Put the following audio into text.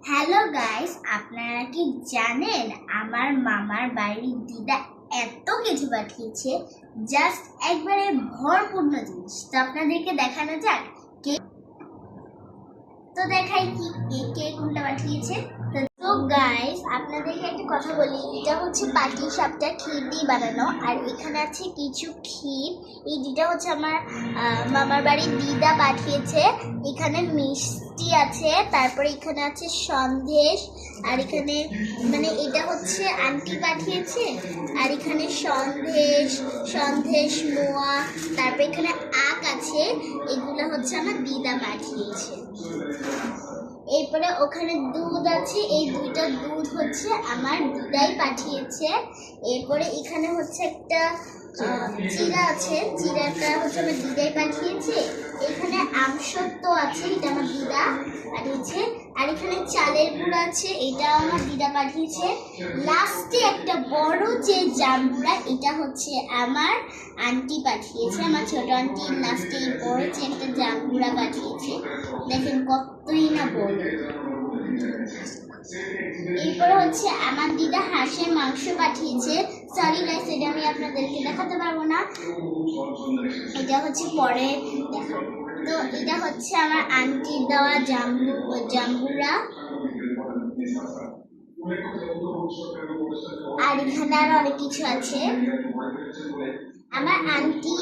Hello guys, আপনারা কি জানেন আমার মামার বাড়ির দিদা এত কিছু পাঠিয়েছে, জাস্ট একবারে ভরপূর্ণ জিনিস। তো আপনাদেরকে দেখানো যাক কে। তো দেখাই কি কে কোনটা পাঠিয়েছে। তো গাইস, আপনাদেরকে একটা কথা বলি, এটা হচ্ছে পাটি সাপটা ক্ষীর দিয়ে বানানো, আর এখানে আছে কিছু ক্ষীর। এই দুটা হচ্ছে আমার মামার বাড়ির দিদা পাঠিয়েছে। এখানে মিষ্টি আছে, তারপরে এখানে আছে সন্দেশ, আর এখানে মানে এটা হচ্ছে আন্টি পাঠিয়েছে। আর এখানে সন্দেশ মোয়া, তারপরে এখানে আখ আছে, এগুলো হচ্ছে আমার দিদা পাঠিয়েছে। এরপরে ওখানে দুধ আছে, এই দুইটা দুধ হচ্ছে আমার দিদাই পাঠিয়েছে। এরপরে এখানে হচ্ছে একটা জিরা আছে, জিরাটা হচ্ছে আমার দিদাই পাঠিয়েছে। এখানে আমসত্ব আছে, এটা আমার দিদা পাঠিয়েছে। আর এখানে চালের গুঁড়ো আছে, এটাও আমার দিদা পাঠিয়েছে। লাস্টে একটা বড় যে জামগুড়া, এটা হচ্ছে আমার আন্টি পাঠিয়েছে, আমার ছোট আন্টি। লাস্টে এই বড় যে একটা জামগুড়া পাঠিয়েছে, দেখেন কতই না বড়। এরপরে হচ্ছে আমার দিদা হাঁসের মাংস পাঠিয়েছে। সরি গাইস, এটা আমি আপনাদেরকে দেখাতে পারবো না, এটা হচ্ছে পরে দেখাবো। তো এটা হচ্ছে আমার আন্টির দেওয়া জাম্বুরা। আর এখানে আরো অনেক কিছু আছে। আমার আন্টি